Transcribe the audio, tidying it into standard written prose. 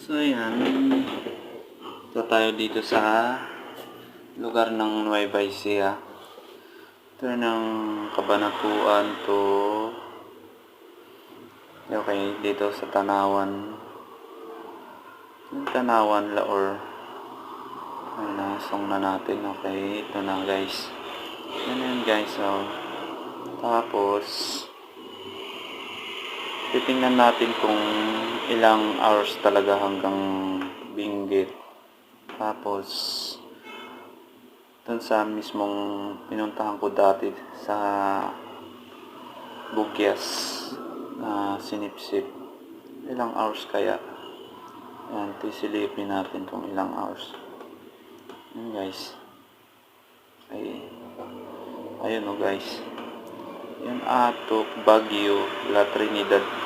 So ayan, ito tayo dito sa lugar ng Nueva Ecija. Ito ng Cabanatuan to okay, dito sa Tanawan. Yung Tanawan Laor. Ayun na, song na natin. Okay, ito na guys. Yan guys, oh. Tapos titingnan natin kung ilang hours talaga hanggang Benguet. Tapos dun sa mismong pinuntahan ko dati sa Bugyas na Sinipsip, ilang hours kaya. Ayan, tisilipin natin kung ilang hours. Ayan guys. Ayun o guys. Yan Atok, Baguio, La Trinidad